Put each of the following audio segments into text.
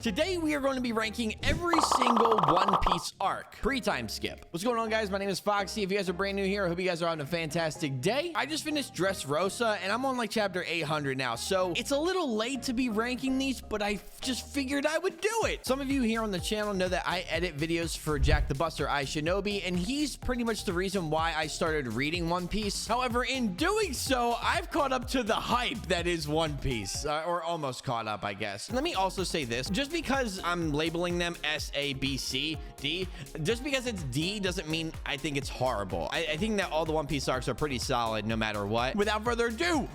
Today we are going to be ranking every single One Piece arc pre-time skip. What's going on, guys? My name is Foxy. If you guys are brand new here, I hope you guys are having a fantastic day. I just finished Dressrosa and I'm on like chapter 800 now, so it's a little late to be ranking these, but I just figured I would do it. Some of you here on the channel know that I edit videos for Jack the Buster I Shinobi, and he's pretty much the reason why I started reading One Piece. However, in doing so, I've caught up to the hype that is One Piece, or almost caught up, I guess. Let me also say this, just because I'm labeling them S, A, B, C, D, just because it's D doesn't mean I think it's horrible. I think that all the One Piece arcs are pretty solid no matter what. Without further ado,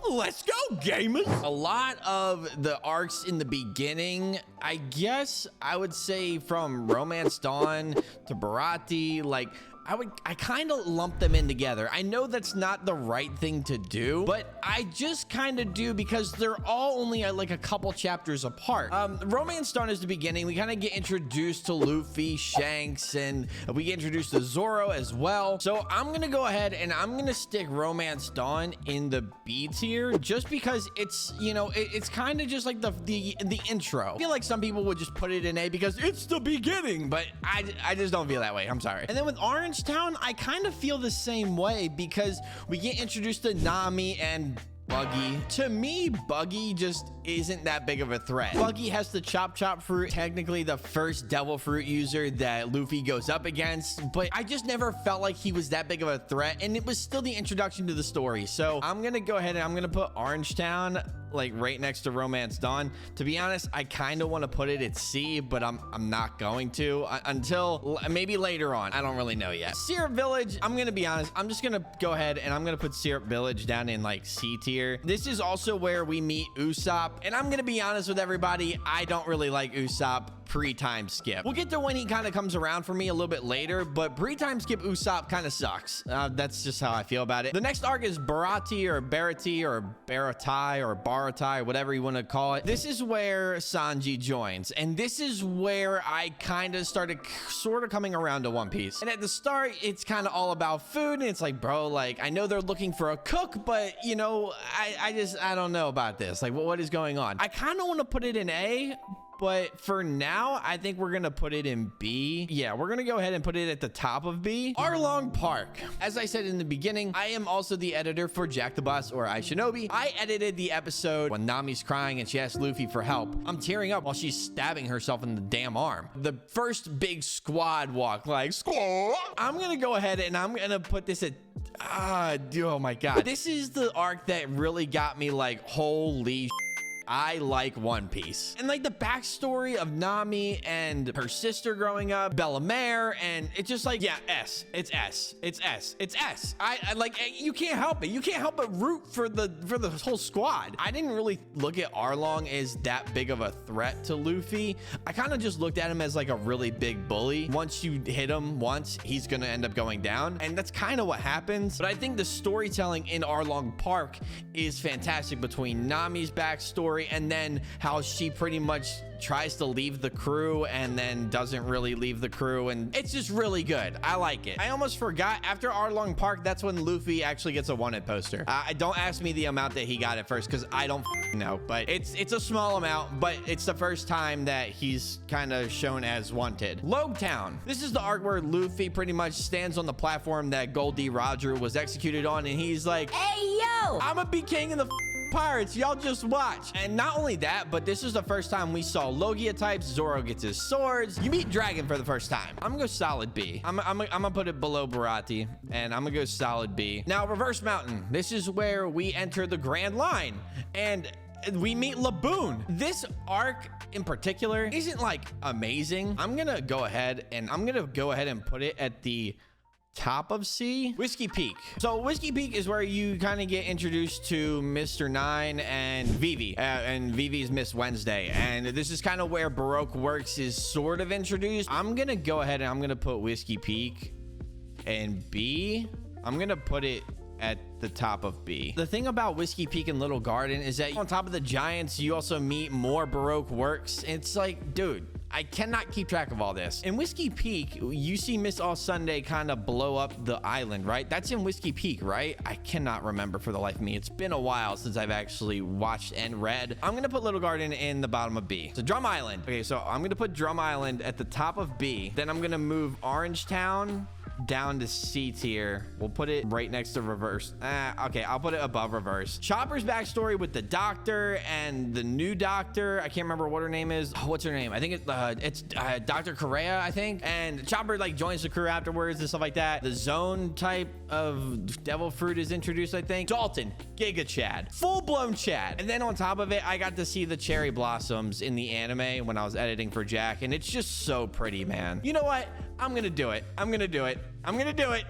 let's go, gamers. A lot of the arcs in the beginning, I guess I would say from Romance Dawn to Baratie, like I kind of lump them in together. I know that's not the right thing to do, but I just kind of do because they're all only like a couple chapters apart. Romance Dawn is the beginning. We kind of get introduced to Luffy, Shanks, and we get introduced to Zoro as well. So I'm gonna go ahead and I'm gonna stick Romance Dawn in the B tier just because it's, you know, it's kind of just like the intro. I feel like some people would just put it in A because it's the beginning, but I just don't feel that way. I'm sorry. And then with Orange Town, I kind of feel the same way because we get introduced to Nami and Buggy. To me, Buggy just isn't that big of a threat. Buggy has the Chop Chop fruit, technically the first devil fruit user that Luffy goes up against, but I just never felt like he was that big of a threat, and it was still the introduction to the story. So I'm gonna go ahead and I'm gonna put Orange Town like right next to Romance Dawn. To be honest, I kind of want to put it at C, but I'm not going to until maybe later on. I don't really know yet. Syrup Village, I'm gonna be honest, I'm just gonna go ahead and I'm gonna put Syrup Village down in like C tier. This is also where we meet Usopp, and I'm gonna be honest with everybody, I don't really like Usopp pre-time skip. We'll get to when he kind of comes around for me a little bit later, but pre-time skip Usopp kind of sucks. That's just how I feel about it. The next arc is Baratie or Baratie or Baratai or Baratai, whatever you want to call it. This is where Sanji joins, and this is where I kind of started sort of coming around to One Piece. And at the start, it's kind of all about food, and it's like, bro, like, I know they're looking for a cook, but, you know, I don't know about this. Like, what is going on? I kind of want to put it in A, but for now, I think we're gonna put it in B. Yeah, we're gonna go ahead and put it at the top of B. Arlong Park. As I said in the beginning, I am also the editor for Jack the Boss or I Shinobi. I edited the episode when Nami's crying and she asks Luffy for help. I'm tearing up while she's stabbing herself in the damn arm. The first big squad walk, like, squad. I'm gonna go ahead and I'm gonna put this at oh my god. This is the arc that really got me like, holy I like One Piece. And like the backstory of Nami and her sister growing up, Bella Mare, and it's just like, yeah, S. It's S. It's S. It's S. I like, you can't help it. You can't help but root for the whole squad. I didn't really look at Arlong as that big of a threat to Luffy. I kind of just looked at him as like a really big bully. Once you hit him once, he's gonna end up going down. And that's kind of what happens. But I think the storytelling in Arlong Park is fantastic between Nami's backstory and then how she pretty much tries to leave the crew and then doesn't really leave the crew, and it's just really good. I like it. I almost forgot, after Arlong Park, that's when Luffy actually gets a wanted poster. Don't ask me the amount that he got at first because I don't know, but it's a small amount, but it's the first time that he's kind of shown as wanted. Loguetown. This is the arc where Luffy pretty much stands on the platform that Gol D. Roger was executed on, and he's like, hey yo, I'm gonna be king of the pirates, y'all just watch. And not only that, but this is the first time we saw Logia types. Zoro gets his swords. You meet Dragon for the first time. I'm gonna go solid B. I'm gonna put it below Baratie, and I'm gonna go solid B. Now, Reverse Mountain. This is where we enter the Grand Line, and we meet Laboon. This arc in particular isn't like amazing. I'm gonna go ahead and put it at the top of C. Whiskey Peak. So Whiskey Peak is where you kind of get introduced to Mr. Nine and Vivi, and Vivi's Miss Wednesday, and this is kind of where Baroque Works is sort of introduced. I'm gonna go ahead and I'm gonna put Whiskey Peak in B. I'm gonna put it at the top of B. The thing about Whiskey Peak and Little Garden is that on top of the giants, you also meet more Baroque Works. It's like, dude, I cannot keep track of all this. In Whiskey Peak, you see Miss All Sunday kind of blow up the island, right? That's in Whiskey Peak, right? I cannot remember for the life of me. It's been a while since I've actually watched and read. I'm gonna put Little Garden in the bottom of B. So Drum Island. Okay, so I'm gonna put Drum Island at the top of B. Then I'm gonna move Orange Town down to C tier. We'll put it right next to Reverse. Okay, I'll put it above Reverse. Chopper's backstory with the doctor and the new doctor. I can't remember what her name is. Oh, what's her name? I think it's Dr. Correa, I think. And Chopper like joins the crew afterwards and stuff like that. The zone type of devil fruit is introduced, I think. Dalton, Giga Chad, full-blown Chad. And then on top of it, I got to see the cherry blossoms in the anime when I was editing for Jack, and it's just so pretty, man. You know what? I'm gonna do it. I'm gonna do it. I'm gonna do it.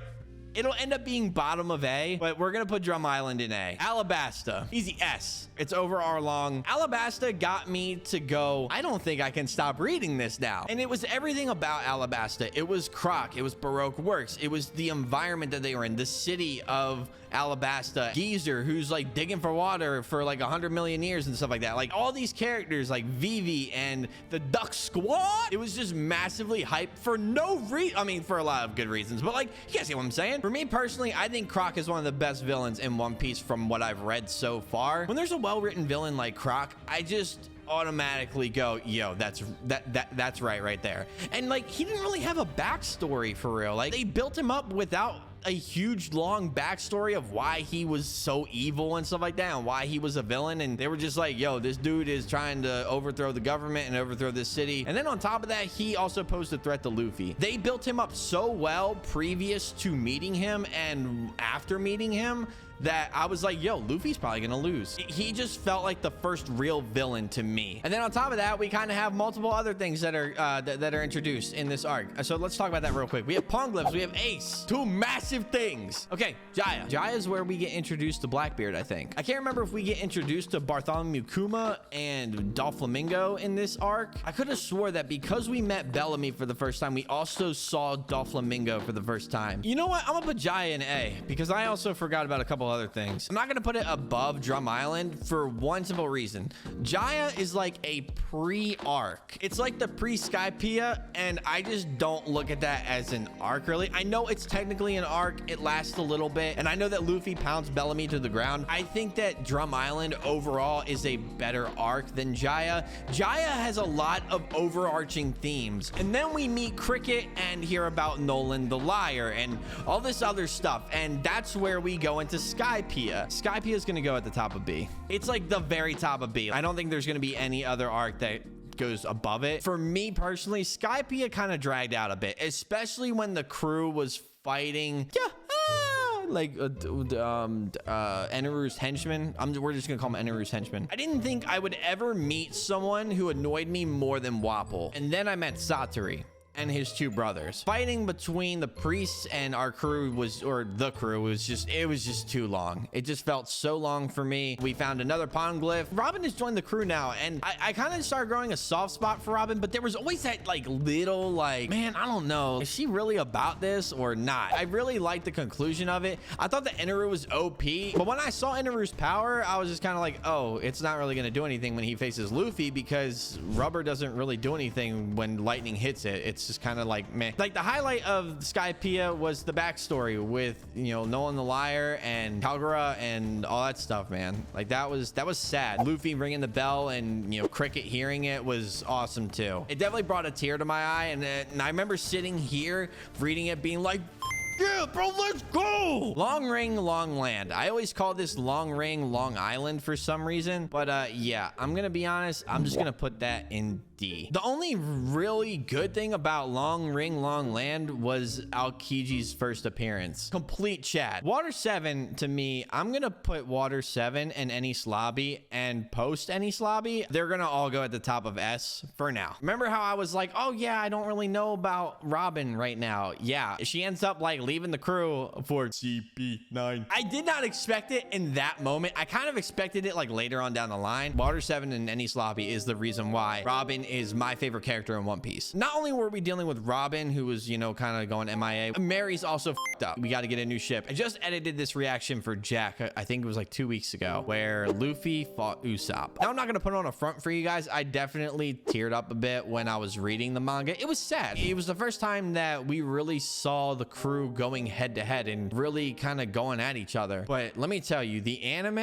It'll end up being bottom of A, but we're gonna put Drum Island in A. Alabasta, easy S. It's over R long. Alabasta got me to go, I don't think I can stop reading this now. And it was everything about Alabasta. It was Croc, it was Baroque Works, it was the environment that they were in, the city of Alabasta, Geezer, who's like digging for water for like 100 million years and stuff like that. Like all these characters like Vivi and the Duck Squad. It was just massively hyped for no reason. I mean, for a lot of good reasons, but like, you guys see what I'm saying? For me personally, I think Croc is one of the best villains in One Piece from what I've read so far. When there's a well-written villain like Croc, I just automatically go, yo, that's right there. And like, he didn't really have a backstory for real. Like, they built him up without a huge long backstory of why he was so evil and stuff like that, and why he was a villain. And they were just like, yo, this dude is trying to overthrow the government and overthrow this city. And then on top of that, he also posed a threat to Luffy. They built him up so well previous to meeting him and after meeting him that I was like, yo, Luffy's probably gonna lose. He just felt like the first real villain to me. And then on top of that, we kind of have multiple other things that are that are introduced in this arc. So let's talk about that real quick. We have Poneglyphs, we have Ace, two massive things. Okay, Jaya. Jaya is where we get introduced to Blackbeard, I think. I can't remember if we get introduced to Bartholomew Kuma and Doflamingo in this arc. I could have swore that because we met Bellamy for the first time, we also saw Doflamingo for the first time. You know what? I'm gonna put Jaya in A because I also forgot about a couple other things. I'm not gonna put it above Drum Island for one simple reason. Jaya is like a pre-arc. It's like the pre-Skypiea, and I just don't look at that as an arc really. I know it's technically an arc. It lasts a little bit, and I know that Luffy pounds Bellamy to the ground. I think that Drum Island overall is a better arc than Jaya. Jaya has a lot of overarching themes, and then we meet Cricket and hear about Nolan the Liar and all this other stuff, and that's where we go into Skypiea. Skypiea is going to go at the top of B. It's like the very top of B. I don't think there's going to be any other arc that goes above it. For me personally, Skypiea kind of dragged out a bit, especially when the crew was fighting like Eneru's henchmen. We're just gonna call him Eneru's henchmen. I didn't think I would ever meet someone who annoyed me more than Wapol, and then I met Satoru and his two brothers. Fighting between the priests and our crew was, or the crew was just, it was just too long. It just felt so long for me. We found another Poneglyph. Robin has joined the crew now, and I kind of started growing a soft spot for Robin, but there was always that like little like, man, I don't know, is she really about this or not? I really liked the conclusion of it. I thought that Eneru was OP, but when I saw Eneru's power, I was just kind of like, oh, it's not really gonna do anything when he faces Luffy because rubber doesn't really do anything when lightning hits it. It's just kind of like meh. Like the highlight of Skypiea was the backstory with, you know, Nolan the Liar and Kalgara and all that stuff, man. Like that was sad. Luffy ringing the bell and, you know, Cricket hearing it was awesome too. It definitely brought a tear to my eye, and I remember sitting here reading it being like, yeah, bro, let's go. Long Ring, Long Land. I always call this Long Ring, Long Island for some reason. But yeah, I'm going to be honest. I'm just going to put that in D. The only really good thing about Long Ring, Long Land was Aokiji's first appearance. Complete chat. Water 7, to me, I'm going to put Water 7 and Enies Lobby, and post Enies Lobby, they're going to all go at the top of S for now. Remember how I was like, oh yeah, I don't really know about Robin right now. Yeah, she ends up like leaving the crew for CP9. I did not expect it in that moment. I kind of expected it like later on down the line. Water 7 and Enies Lobby is the reason why Robin is my favorite character in One Piece. Not only were we dealing with Robin, who was, you know, kind of going MIA, Mary's also f***ed up. We got to get a new ship. I just edited this reaction for Jack. I think it was like 2 weeks ago, where Luffy fought Usopp. Now, I'm not going to put on a front for you guys. I definitely teared up a bit when I was reading the manga. It was sad. It was the first time that we really saw the crew going head to head and really kind of going at each other. But let me tell you, the anime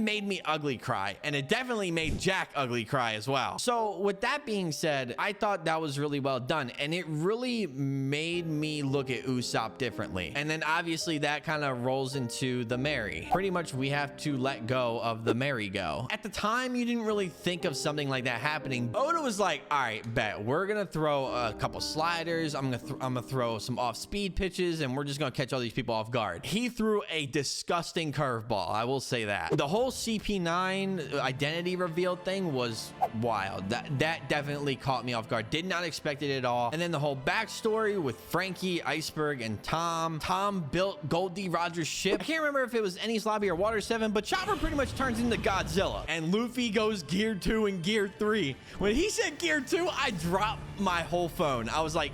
made me ugly cry, and it definitely made Jack ugly cry as well. So with that being said, I thought that was really well done, and it really made me look at Usopp differently. And then obviously that kind of rolls into the Mary. Pretty much we have to let go of the merry-go. At the time, you didn't really think of something like that happening. Oda was like, all right, bet, we're gonna throw a couple sliders. I'm gonna throw some off-speed pitches, and we're just gonna catch all these people off guard. He threw a disgusting curveball, I will say that. The whole CP9 identity reveal thing was wild. That definitely caught me off guard. Did not expect it at all. And then the whole backstory with Frankie, Iceberg, and Tom. Tom built Gold D. Rogers' ship. I can't remember if it was Enies Lobby or Water 7, but Chopper pretty much turns into Godzilla. And Luffy goes Gear 2 and Gear 3. When he said Gear 2, I dropped my whole phone. I was like,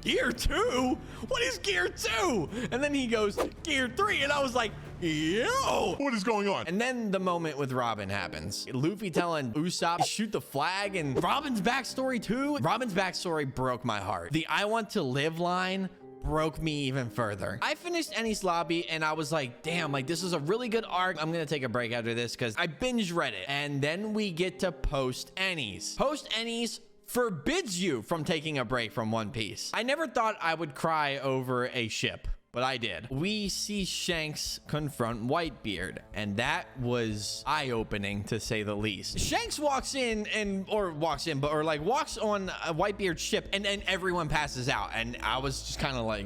Gear 2? What is Gear 2? And then he goes, Gear 3. And I was like, yo, What is going on? and then the moment with Robin happens. Luffy telling Usopp, shoot the flag, and Robin's backstory too. Robin's backstory broke my heart. The I want to live line broke me even further. I finished Enies Lobby and I was like, damn, like this is a really good arc. I'm gonna take a break after this because I binge read it. And then we get to Post Enies. Post Enies forbids you from taking a break from One Piece. I never thought I would cry over a ship, but I did. We see Shanks confront Whitebeard, and that was eye-opening to say the least. Shanks walks on a Whitebeard's ship, and then everyone passes out, and I was just kind of like,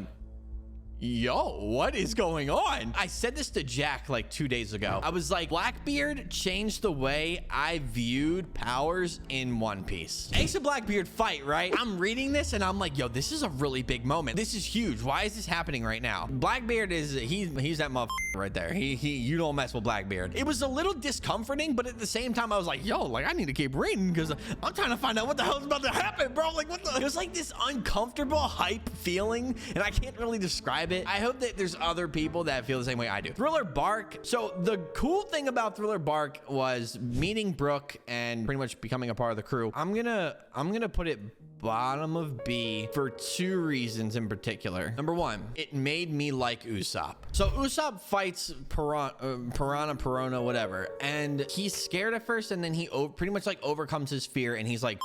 yo, what is going on? I said this to Jack like 2 days ago. I was like, Blackbeard changed the way I viewed powers in One Piece. Ace and Blackbeard fight, right? I'm reading this and I'm like, yo, this is a really big moment. This is huge. Why is this happening right now? Blackbeard is, he's that motherfucker right there. You don't mess with Blackbeard. It was a little discomforting, but at the same time, I was like, yo, like I need to keep reading because I'm trying to find out what the hell is about to happen, bro. Like what the, it was like this uncomfortable hype feeling, and I can't really describe it. I hope that there's other people that feel the same way I do. Thriller Bark. So the cool thing about Thriller Bark was meeting Brooke and pretty much becoming a part of the crew. I'm gonna put it bottom of B for 2 reasons in particular. Number 1, it made me like Usopp. So Usopp fights Piranha, whatever, and he's scared at first, and then he pretty much like overcomes his fear, and he's like,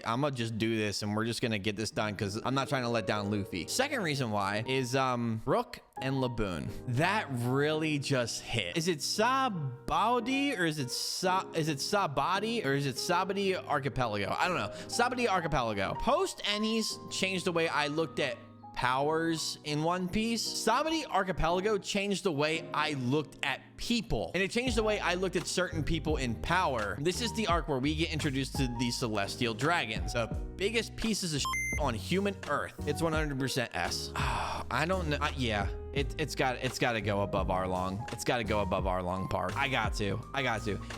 I'm gonna just do this and we're just gonna get this done because I'm not trying to let down Luffy. Second reason why is Rook and Laboon. That really just hit. Is it Sabadi or is it Sabadi or is it Sabadi Archipelago? I don't know. Sabadi Archipelago. Post Enies changed the way I looked at powers in One Piece. Sabadi Archipelago changed the way I looked at people, and it changed the way I looked at certain people in power. This is the arc where we get introduced to the Celestial Dragons, the biggest pieces of on human Earth. It's 100% S. I don't know. Yeah, it's got to go above Arlong. It's got to go above Arlong Park. I got to.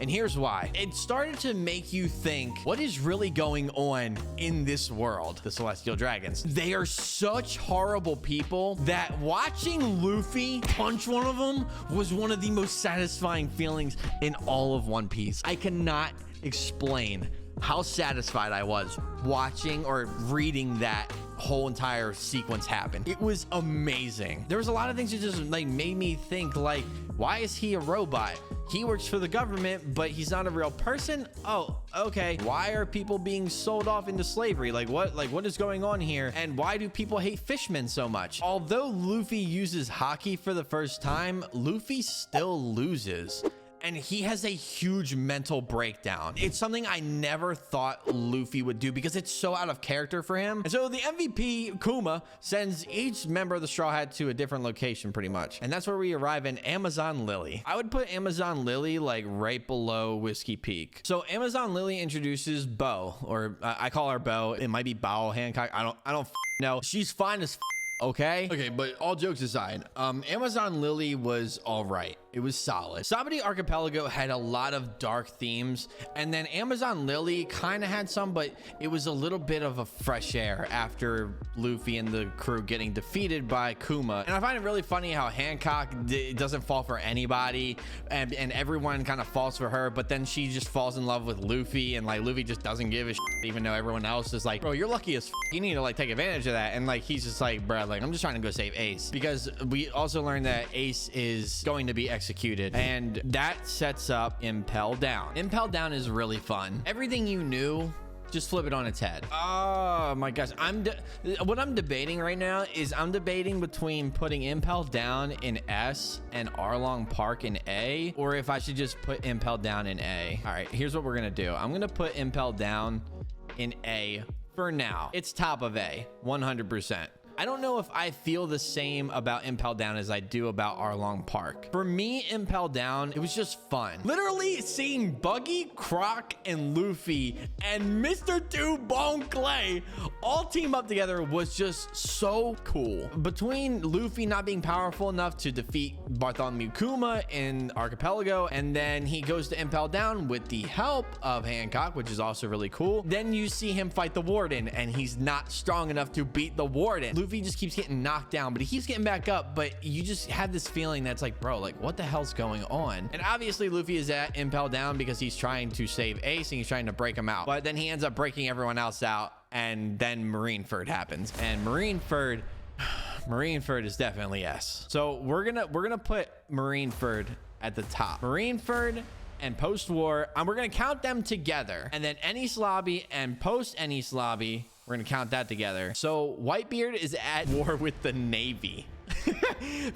And here's why. It started to make you think, what is really going on in this world? The Celestial Dragons. They are such horrible people that watching Luffy punch one of them was one of the most satisfying feelings in all of One Piece. I cannot explain how satisfied I was watching or reading that whole entire sequence happen. It was amazing. There was a lot of things that just like made me think, like, why is he a robot? He works for the government, but he's not a real person. Oh, okay. Why are people being sold off into slavery? Like what is going on here? And why do people hate fishmen so much? Although Luffy uses haki for the first time, Luffy still loses. And he has a huge mental breakdown. It's something I never thought Luffy would do because it's so out of character for him. And so the MVP, Kuma, sends each member of the Straw Hat to a different location pretty much. And that's where we arrive in Amazon Lily. I would put Amazon Lily like right below Whiskey Peak. So Amazon Lily introduces Bo, or I call her Bo. It might be Bao Hancock. I don't know. She's fine as Okay, but all jokes aside, Amazon Lily was all right. It was solid. Sabaody Archipelago had a lot of dark themes, and then Amazon Lily kind of had some, but it was a little bit of a fresh air after Luffy and the crew getting defeated by Kuma. And I find it really funny how Hancock doesn't fall for anybody, and everyone kind of falls for her, but then she just falls in love with Luffy, and like Luffy just doesn't give a shit, even though everyone else is like, bro, you're lucky as f. You need to like take advantage of that. And like he's just like, bro, like I'm just trying to go save Ace, because we also learned that Ace is going to be executed, and that sets up Impel Down. Impel Down is really fun. Everything you knew, just flip it on its head. Oh my gosh. What I'm debating right now is I'm debating between putting Impel Down in S and Arlong Park in A, or if I should just put Impel Down in A. All right, here's what we're gonna do. I'm gonna put Impel Down in A for now. It's top of A, 100%. I don't know if I feel the same about Impel Down as I do about Arlong Park. For me, Impel Down, it was just fun. Literally seeing Buggy, Croc, and Luffy and Mr. Two Bone Clay all team up together was just so cool. Between Luffy not being powerful enough to defeat Bartholomew Kuma in Archipelago, and then he goes to Impel Down with the help of Hancock, which is also really cool. Then you see him fight the Warden, and he's not strong enough to beat the Warden. Luffy just keeps getting knocked down, but he keeps getting back up, but you just have this feeling that's like, bro, like what the hell's going on? And obviously Luffy is at Impel Down because he's trying to save Ace and he's trying to break him out, but then he ends up breaking everyone else out, and then Marineford happens, and Marineford is definitely S. So we're gonna put Marineford at the top. Marineford and post-war, and we're gonna count them together, and then Enies Lobby and post Enies Lobby, we're gonna count that together. So Whitebeard is at war with the Navy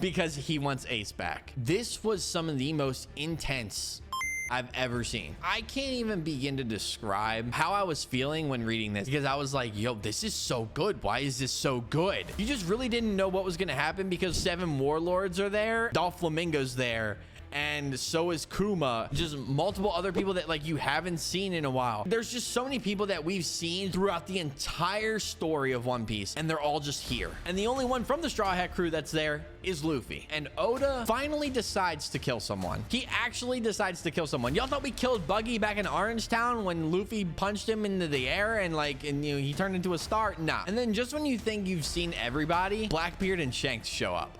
because he wants Ace back. This was some of the most intense I've ever seen. I can't even begin to describe how I was feeling when reading this, because I was like, yo, this is so good. Why is this so good? You just really didn't know what was gonna happen because 7 warlords are there, Doflamingo's there, and so is Kuma. Just multiple other people that like you haven't seen in a while. There's just so many people that we've seen throughout the entire story of One Piece, and they're all just here. And the only one from the Straw Hat crew that's there is Luffy. And Oda finally decides to kill someone. He actually decides to kill someone. Y'all thought we killed Buggy back in Orange Town when Luffy punched him into the air and you know, he turned into a star? Nah. And then just when you think you've seen everybody, Blackbeard and Shanks show up.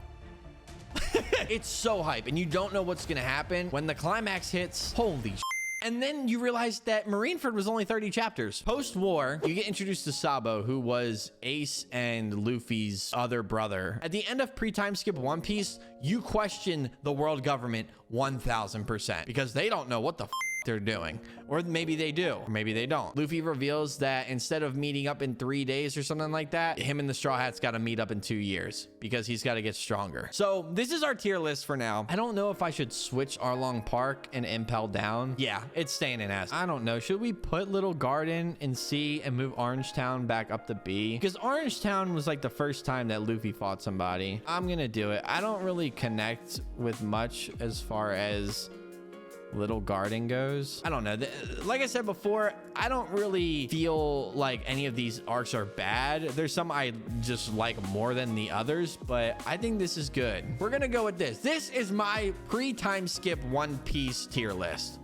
It's so hype, and you don't know what's gonna happen when the climax hits. Holy sh. And then you realize that Marineford was only 30 chapters. Post-war, you get introduced to Sabo, who was Ace and Luffy's other brother. At the end of pre-time skip One Piece, you question the world government 1000%, because they don't know what the f they're doing, or maybe they do, or maybe they don't. Luffy reveals that instead of meeting up in 3 days or something like that, him and the Straw Hats got to meet up in 2 years because he's got to get stronger. So this is our tier list for now. I don't know if I should switch Arlong Park and Impel Down. Yeah, it's staying in S. I don't know. Should we put Little Garden in C and move Orange Town back up to B? Because Orange Town was like the first time that Luffy fought somebody. I'm gonna do it. I don't really connect with much as far as Little Garden goes. I don't know. Like I said before, I don't really feel like any of these arcs are bad. There's some I just like more than the others, but I think this is good. We're gonna go with this. This is my pre-time skip One Piece tier list.